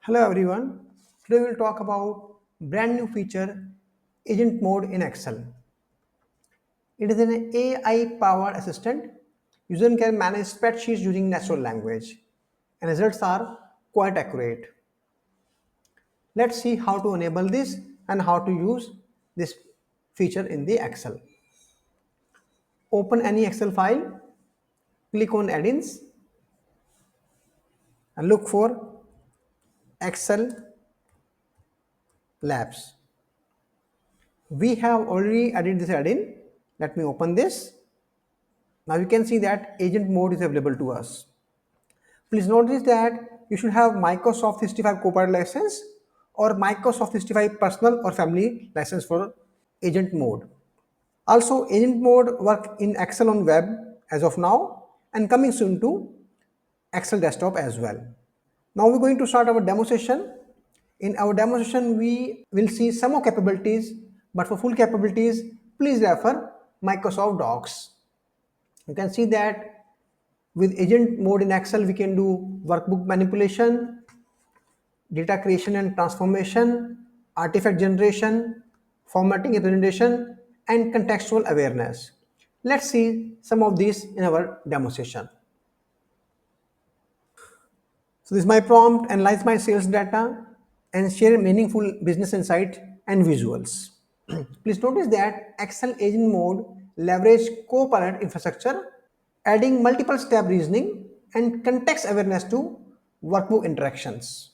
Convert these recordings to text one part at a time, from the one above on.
Hello everyone. Today we'll talk about brand new feature agent mode in Excel. It is an AI powered assistant. User can manage spreadsheets using natural language and results are quite accurate. Let's see how to enable this and how to use this feature in the Excel. Open any Excel file, click on add-ins and look for Excel Labs. We have already added this add-in. Let me open this. Now you can see that agent mode is available to us. Please notice that you should have Microsoft 365 Copilot license or Microsoft 365 personal or family license for agent mode. Also, agent mode work in Excel on web as of now and coming soon to Excel desktop as well. Now we're going to start our demo session. In our demo session, we will see some of capabilities, but for full capabilities, please refer Microsoft Docs. You can see that with agent mode in Excel, we can do workbook manipulation, data creation and transformation, artifact generation, formatting a presentation, and contextual awareness. Let's see some of these in our demo session. So this is my prompt, analyze my sales data and share meaningful business insight and visuals. Please notice that Excel agent mode leverage Copilot infrastructure, adding multiple step reasoning and context awareness to workbook interactions.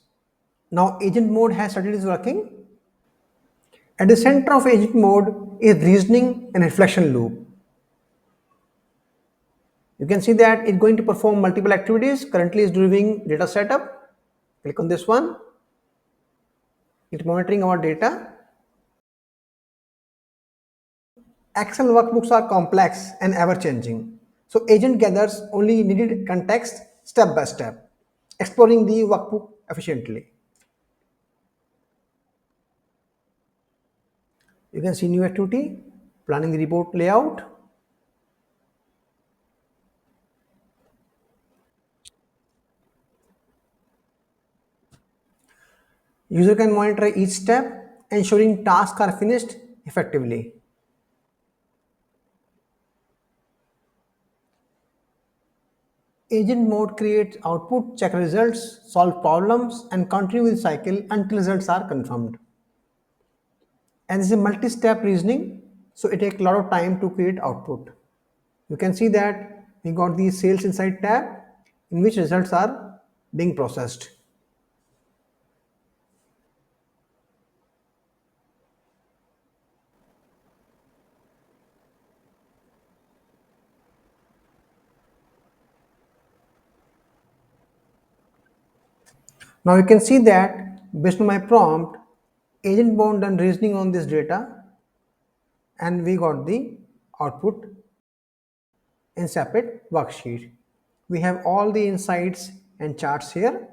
Now agent mode has started its working. At the center of agent mode is reasoning and reflection loop. You can see that it's going to perform multiple activities. Currently is doing data setup. Click on this one. It's monitoring our data. Excel workbooks are complex and ever changing. So agent gathers only needed context step by step, exploring the workbook efficiently. You can see new activity, planning the report layout. User can monitor each step, ensuring tasks are finished effectively. Agent mode creates output, check results, solve problems, and continue with cycle until results are confirmed. And this is a multi-step reasoning, so it takes a lot of time to create output. You can see that we got the sales insight tab in which results are being processed. Now you can see that based on my prompt, agent bound done reasoning on this data and we got the output in separate worksheet. We have all the insights and charts here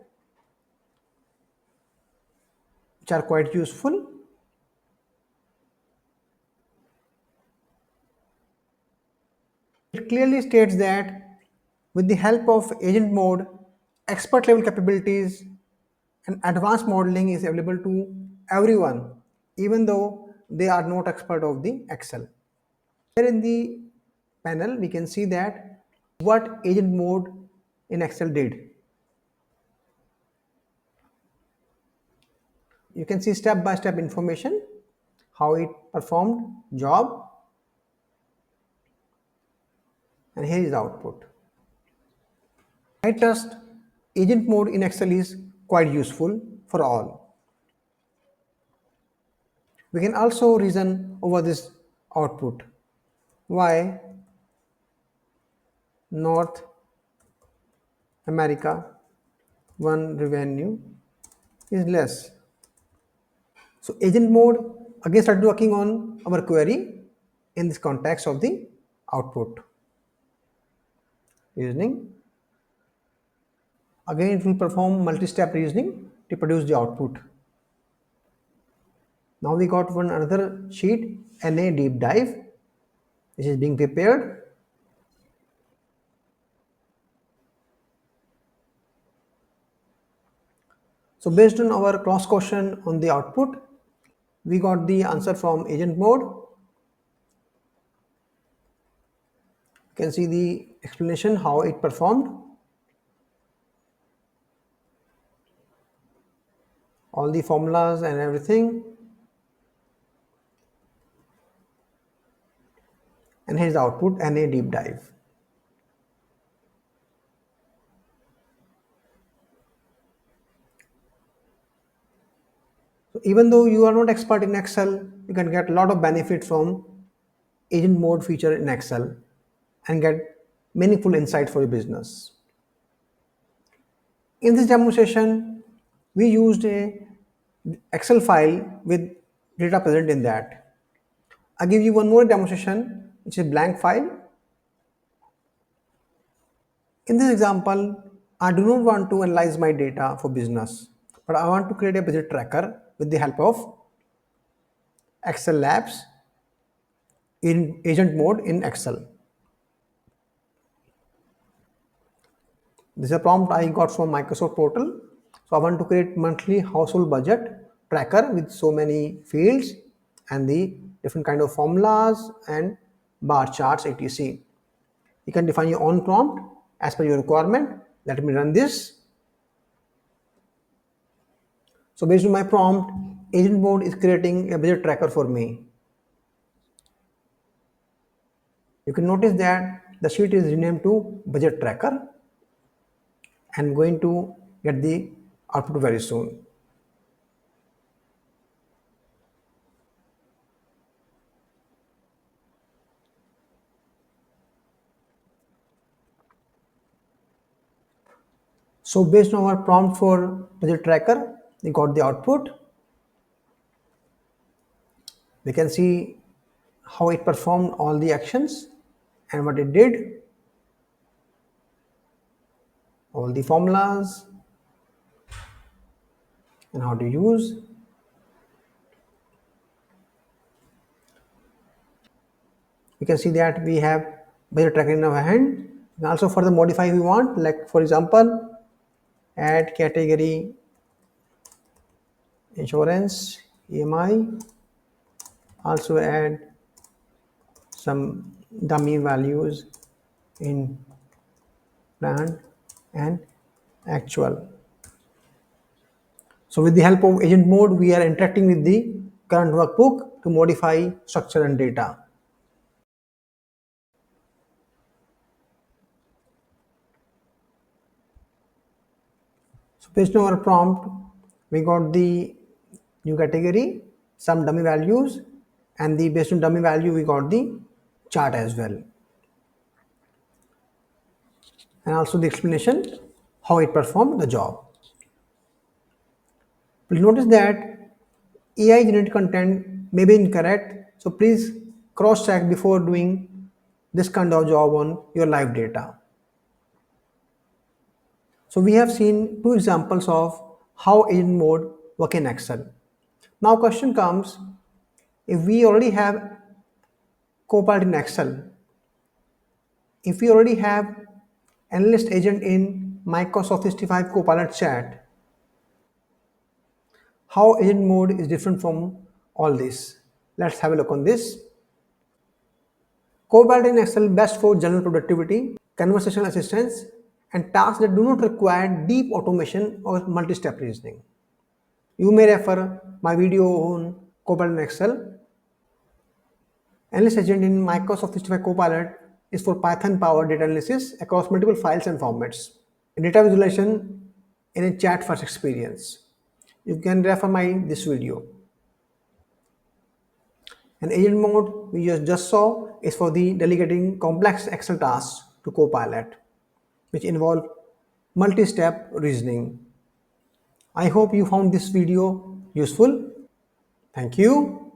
which are quite useful. It clearly states that with the help of agent mode, expert level capabilities and advanced modeling is available to everyone, even though they are not expert of the Excel. Here in the panel, we can see that what agent mode in Excel did. You can see step-by-step information, how it performed job, and here is the output. I trust agent mode in Excel is quite useful for all. We can also reason over this output. Why North America one revenue is less? So agent mode again started working on our query in this context of the output. Reasoning. Again it will perform multi-step reasoning to produce the output. Now we got one another sheet, NA deep dive, which is being prepared. So based on our cross question on the output, we got the answer from agent mode. You can see the explanation how it performed, all the formulas and everything. And here's the output and a deep dive. So even though you are not expert in Excel, you can get a lot of benefit from agent mode feature in Excel and get meaningful insight for your business. In this demonstration, we used a Excel file with data present in that. I'll give you one more demonstration, which is a blank file. In this example, I do not want to analyze my data for business, but I want to create a budget tracker with the help of Excel Labs in agent mode in Excel. This is a prompt I got from Microsoft portal. So I want to create monthly household budget tracker with so many fields and the different kind of formulas and bar charts etc. You can define your own prompt as per your requirement. Let me run this. So based on my prompt, agent mode is creating a budget tracker for me. You can notice that the sheet is renamed to budget tracker and going to get the output very soon. So based on our prompt for budget tracker, we got the output. We can see how it performed all the actions and what it did, all the formulas and how to use. We can see that we have budget tracker in our hand. And also further modify we want, like for example, add category insurance EMI, also add some dummy values in planned and actual. So with the help of agent mode, we are interacting with the current workbook to modify structure and data. So based on our prompt, we got the new category, some dummy values, and the based on dummy value, we got the chart as well. And also the explanation how it performed the job. Please notice that AI generated content may be incorrect, so please cross check before doing this kind of job on your live data. So we have seen two examples of how agent mode work in Excel. Now question comes, if we already have Copilot in Excel, if we already have Analyst agent in Microsoft 365 Copilot chat, how agent mode is different from all this? Let's have a look on this. Copilot in Excel best for general productivity, conversational assistance, and tasks that do not require deep automation or multi-step reasoning. You may refer my video on Copilot in Excel. Analyst agent in Microsoft 365 Copilot is for Python-powered data analysis across multiple files and formats, and data visualization in a chat-first experience. You can refer my this video. And agent mode we just saw is for the delegating complex Excel tasks to Copilot, which involve multi-step reasoning. I hope you found this video useful. Thank you.